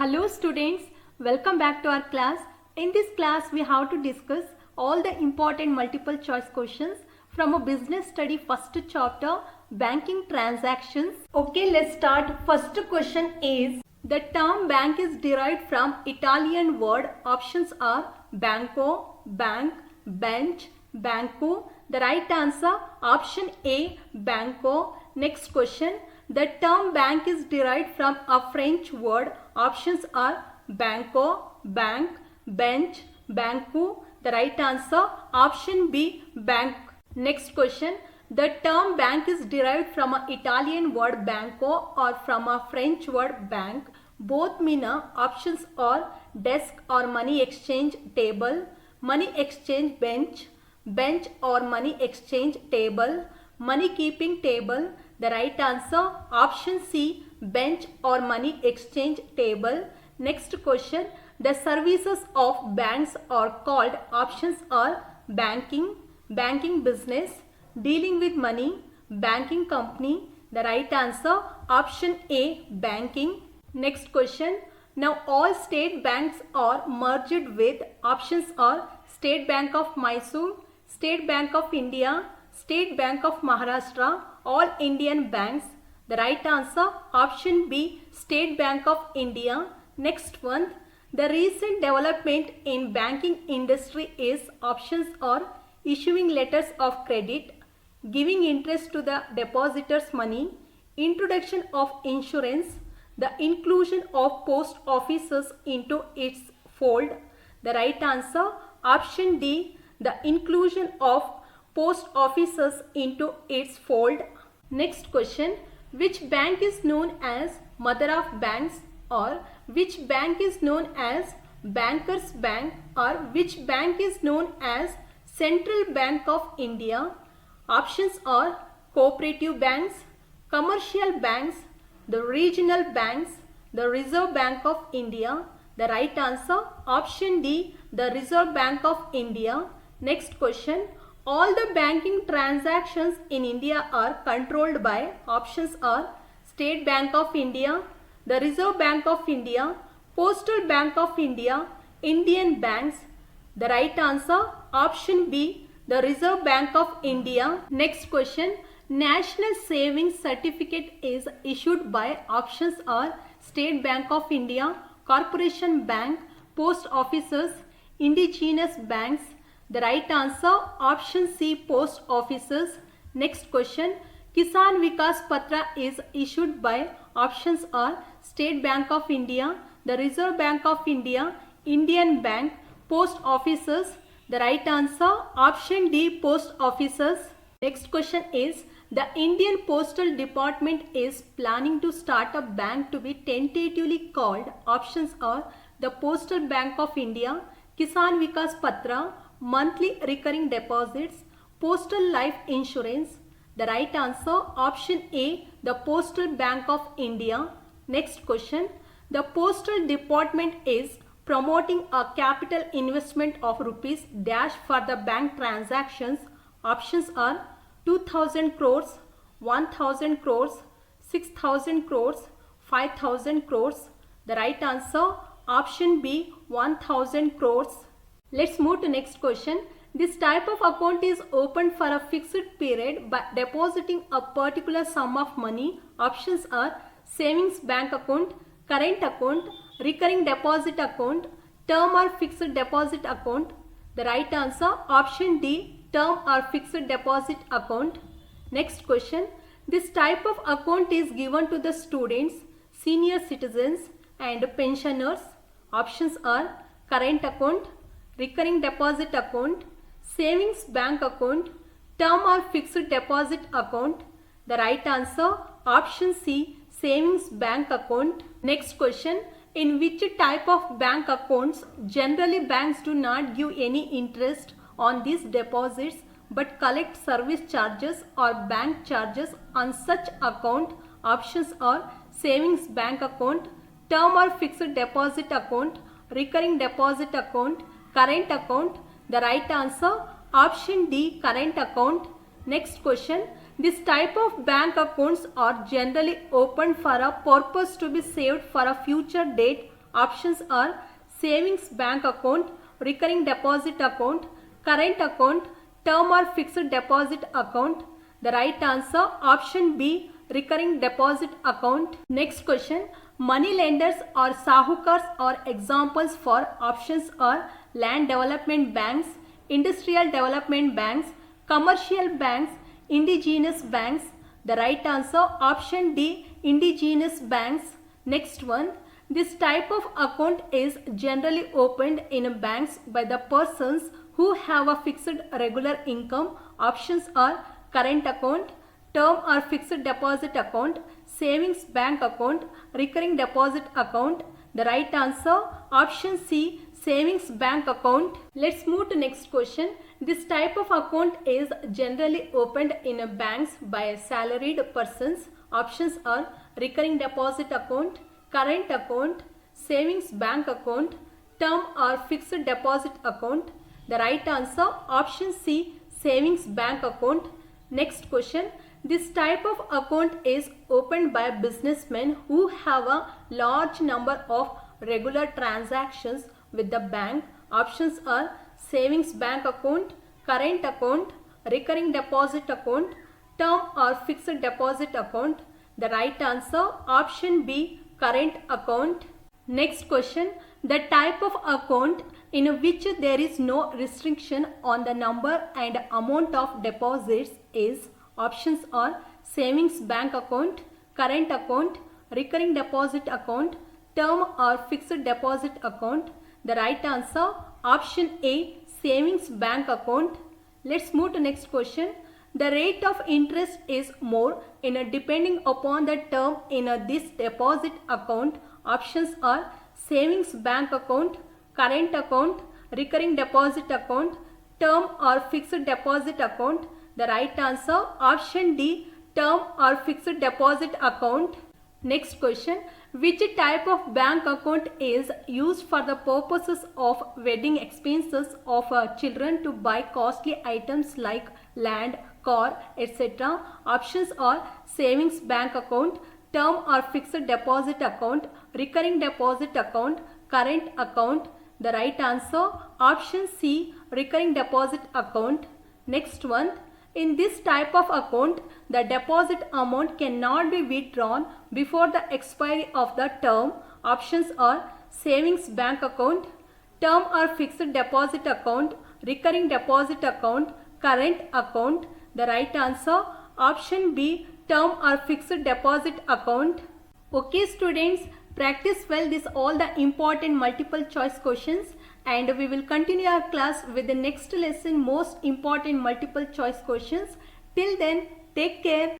Hello students, welcome back to our class. In this class we have to discuss all the important multiple choice questions from a business study first chapter, banking transactions. Okay, let's start. First question is, the term bank is derived from Italian word. Options are banco, bank, bench, banco. The right answer option A, banco. Next question, the term bank is derived from a French word. Options are banco, bank, bench, banco. The right answer option B, bank. Next question, the term bank is derived from an Italian word banco or from a French word bank. Both mean options are desk or money exchange table, money exchange bench, bench or money exchange table, money keeping table. The right answer option C, bench or money exchange table. Next question, the services of banks are called. Options are banking, banking business, dealing with money, banking company. The right answer option A, banking. Next question, now all state banks are merged with. Options are State Bank of Mysore, State Bank of India, State Bank of Maharashtra, all Indian banks. The right answer option B, State Bank of India. Next one, the recent development in banking industry is. Options are issuing letters of credit, giving interest to the depositors' money, introduction of insurance, the inclusion of post offices into its fold. The right answer option D, the inclusion of post offices into its fold. Next question, which bank is known as mother of banks, or which bank is known as bankers bank, or which bank is known as Central Bank of India? Options are cooperative banks, commercial banks, the regional banks, the Reserve Bank of India. The right answer option D, the Reserve Bank of India. Next question, all the banking transactions in India are controlled by. Options are State Bank of India, the Reserve Bank of India, Postal Bank of India, Indian banks. The right answer option B, the Reserve Bank of India. Next question, National Savings Certificate is issued by. Options are State Bank of India, Corporation Bank, Post Offices, indigenous banks. The right answer option C, post offices. Next question, Kisan Vikas Patra is issued by. Options are State Bank of India, the Reserve Bank of India, Indian Bank, Post Offices. The right answer option D, post offices. Next question is, the Indian Postal Department is planning to start a bank to be tentatively called. Options are the Postal Bank of India, Kisan Vikas Patra, monthly recurring deposits, postal life insurance. The right answer option A, the Postal Bank of India. Next question, the Postal Department is promoting a capital investment of rupees dash for the bank transactions. Options are 2000 crores, 1000 crores, 6000 crores, 5000 crores. The right answer option B, 1000 crores. Let's move to next question. This type of account is opened for a fixed period by depositing a particular sum of money. Options are savings bank account, current account, recurring deposit account, term or fixed deposit account. The right answer option D, term or fixed deposit account. Next question, this type of account is given to the students, senior citizens and pensioners. Options are current account, recurring deposit account, savings bank account, term or fixed deposit account. The right answer option C, savings bank account. Next question, in which type of bank accounts generally banks do not give any interest on these deposits but collect service charges or bank charges on such account? Options are savings bank account, term or fixed deposit account, recurring deposit account, current account. The right answer option D, current account. Next question, this type of bank accounts are generally opened for a purpose to be saved for a future date. Options are savings bank account, recurring deposit account, current account, term or fixed deposit account. The right answer option B, recurring deposit account. Next question, money lenders or sahukars are examples for. Options are land development banks, industrial development banks, commercial banks, indigenous banks. The right answer option D, indigenous banks. Next one, this type of account is generally opened in banks by the persons who have a fixed regular income. Options are current account, term or fixed deposit account, savings bank account, recurring deposit account. The right answer option C, savings bank account. Let's move to next question. This type of account is generally opened in banks by salaried persons. Options are recurring deposit account, current account, savings bank account, term or fixed deposit account. The right answer option C, savings bank account. Next question, this type of account is opened by businessmen who have a large number of regular transactions with the bank. Options are savings bank account, current account, recurring deposit account, term or fixed deposit account. The right answer option B, current account. Next question, the type of account in which there is no restriction on the number and amount of deposits is. Options are savings bank account, current account, recurring deposit account, term or fixed deposit account. The right answer option A, savings bank account. Let's move to next question. The rate of interest is more depending upon the term in this deposit account. Options are savings bank account, current account, recurring deposit account, term or fixed deposit account. The right answer option D, term or fixed deposit account. Next question, which type of bank account is used for the purposes of wedding expenses of children to buy costly items like land, car, etc. Options are savings bank account, term or fixed deposit account, recurring deposit account, current account. The right answer option C, recurring deposit account. Next one, in this type of account, the deposit amount cannot be withdrawn before the expiry of the term. Options are savings bank account, term or fixed deposit account, recurring deposit account, current account. The right answer option B, term or fixed deposit account. Okay students, practice well this all the important multiple choice questions, and we will continue our class with the next lesson most important multiple choice questions. Till then, take care.